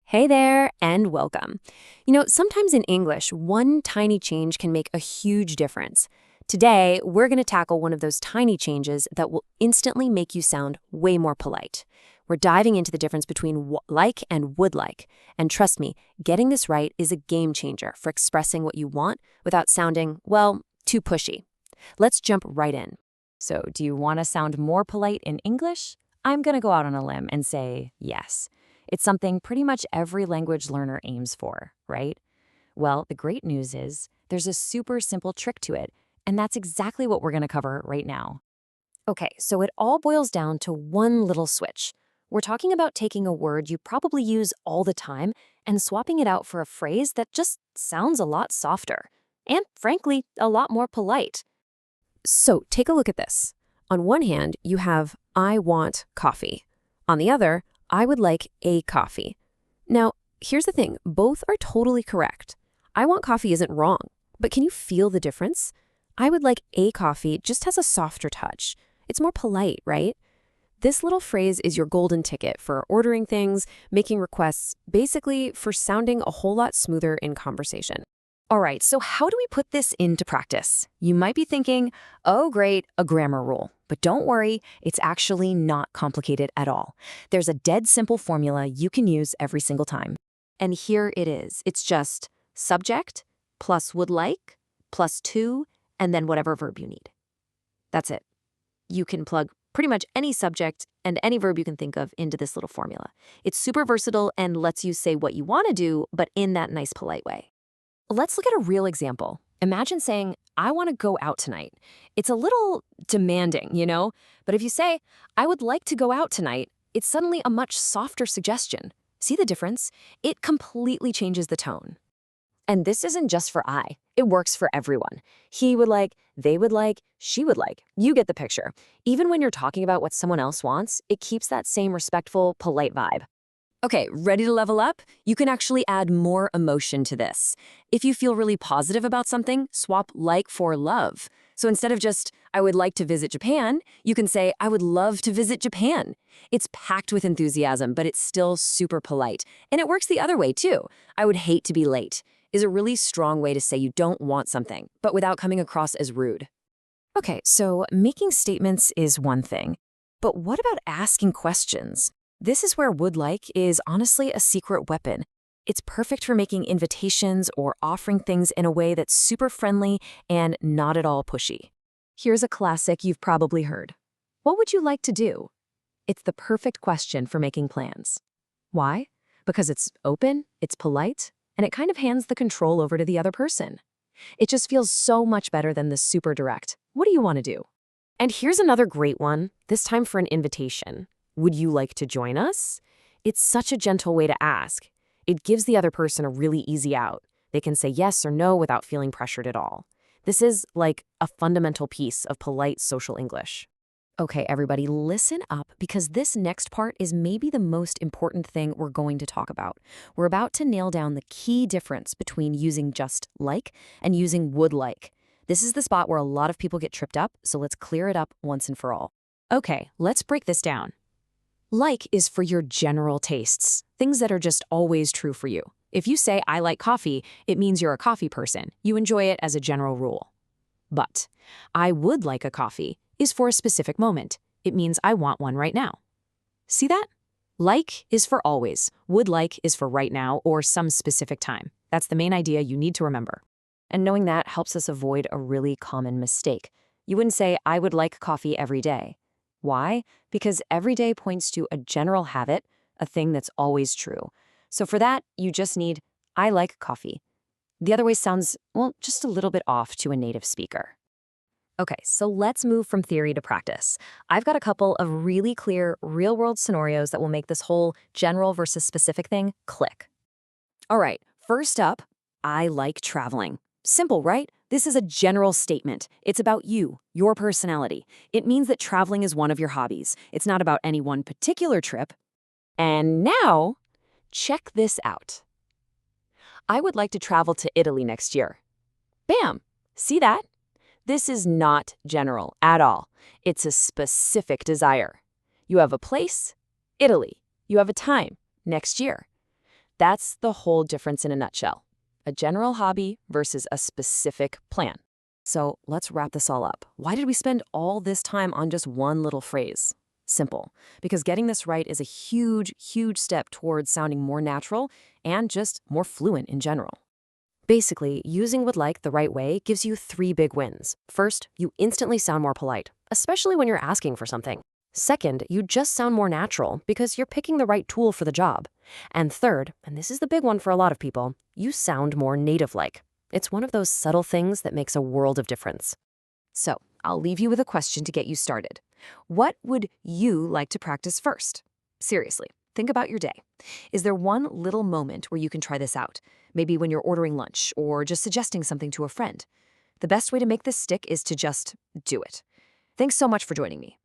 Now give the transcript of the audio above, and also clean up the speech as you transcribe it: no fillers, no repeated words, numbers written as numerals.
Hey there, and welcome. Sometimes in English, one tiny change can make a huge difference. Today, we're going to tackle one of those tiny changes that will instantly make you sound way more polite. We're diving into the difference between like and would like. And trust me, getting this right is a game changer for expressing what you want without sounding, well, too pushy. Let's jump right in. So, do you want to sound more polite in English? I'm going to go out on a limb and say yes. It's something pretty much every language learner aims for, right? Well, the great news is there's a super simple trick to it, and that's exactly what we're going to cover right now. Okay, so it all boils down to one little switch. We're talking about taking a word you probably use all the time and swapping it out for a phrase that just sounds a lot softer and, frankly, a lot more polite. So take a look at this. On one hand, you have I want coffee. On the other, I would like a coffee. Now, here's the thing. Both are totally correct. I want coffee isn't wrong, but can you feel the difference? I would like a coffee just has a softer touch. It's more polite, right? This little phrase is your golden ticket for ordering things, making requests, basically for sounding a whole lot smoother in conversation. All right, so how do we put this into practice? You might be thinking, oh great, a grammar rule. But don't worry, it's actually not complicated at all. There's a dead simple formula you can use every single time. And here it is. It's just subject plus would like plus to, and then whatever verb you need. That's it. You can plug pretty much any subject and any verb you can think of into this little formula. It's super versatile and lets you say what you want to do, but in that nice, polite way. Let's look at a real example. Imagine saying, I want to go out tonight. It's a little demanding, But if you say, I would like to go out tonight, it's suddenly a much softer suggestion. See the difference? It completely changes the tone. And this isn't just for I. It works for everyone. He would like, they would like, she would like. You get the picture. Even when you're talking about what someone else wants, it keeps that same respectful, polite vibe. Okay, ready to level up? You can actually add more emotion to this. If you feel really positive about something, swap like for love. So instead of just, I would like to visit Japan, you can say, I would love to visit Japan. It's packed with enthusiasm, but it's still super polite. And it works the other way too. I would hate to be late is a really strong way to say you don't want something, but without coming across as rude. Okay, so making statements is one thing. But what about asking questions? This is where would like is honestly a secret weapon. It's perfect for making invitations or offering things in a way that's super friendly and not at all pushy. Here's a classic you've probably heard. What would you like to do? It's the perfect question for making plans. Why? Because it's open, it's polite, and it kind of hands the control over to the other person. It just feels so much better than the super direct, what do you want to do? And here's another great one, this time for an invitation. Would you like to join us? It's such a gentle way to ask. It gives the other person a really easy out. They can say yes or no without feeling pressured at all. This is like a fundamental piece of polite social English. Okay, everybody, listen up because this next part is maybe the most important thing we're going to talk about. We're about to nail down the key difference between using just like and using would like. This is the spot where a lot of people get tripped up, so let's clear it up once and for all. Okay, let's break this down. Like is for your general tastes, things that are just always true for you. If you say, I like coffee, it means you're a coffee person. You enjoy it as a general rule. But I would like a coffee is for a specific moment. It means I want one right now. See that? Like is for always. Would like is for right now or some specific time. That's the main idea you need to remember. And knowing that helps us avoid a really common mistake. You wouldn't say, I would like coffee every day. Why? Because every day points to a general habit, a thing that's always true. So for that, you just need, I like coffee. The other way sounds, well, just a little bit off to a native speaker. Okay, so let's move from theory to practice. I've got a couple of really clear, real-world scenarios that will make this whole general versus specific thing click. All right, first up, I like traveling. Simple, right? This is a general statement. It's about you, your personality. It means that traveling is one of your hobbies. It's not about any one particular trip. And now, check this out. I would like to travel to Italy next year. Bam! See that? This is not general at all. It's a specific desire. You have a place, Italy. You have a time, next year. That's the whole difference in a nutshell. A general hobby versus a specific plan. So let's wrap this all up. Why did we spend all this time on just one little phrase? Simple. Because getting this right is a huge, huge step towards sounding more natural and just more fluent in general. Basically, using would like the right way gives you 3 big wins. First, you instantly sound more polite, especially when you're asking for something. Second, you just sound more natural because you're picking the right tool for the job. And third, and this is the big one for a lot of people, you sound more native-like. It's one of those subtle things that makes a world of difference. So, I'll leave you with a question to get you started. What would you like to practice first? Seriously, think about your day. Is there one little moment where you can try this out? Maybe when you're ordering lunch or just suggesting something to a friend. The best way to make this stick is to just do it. Thanks so much for joining me.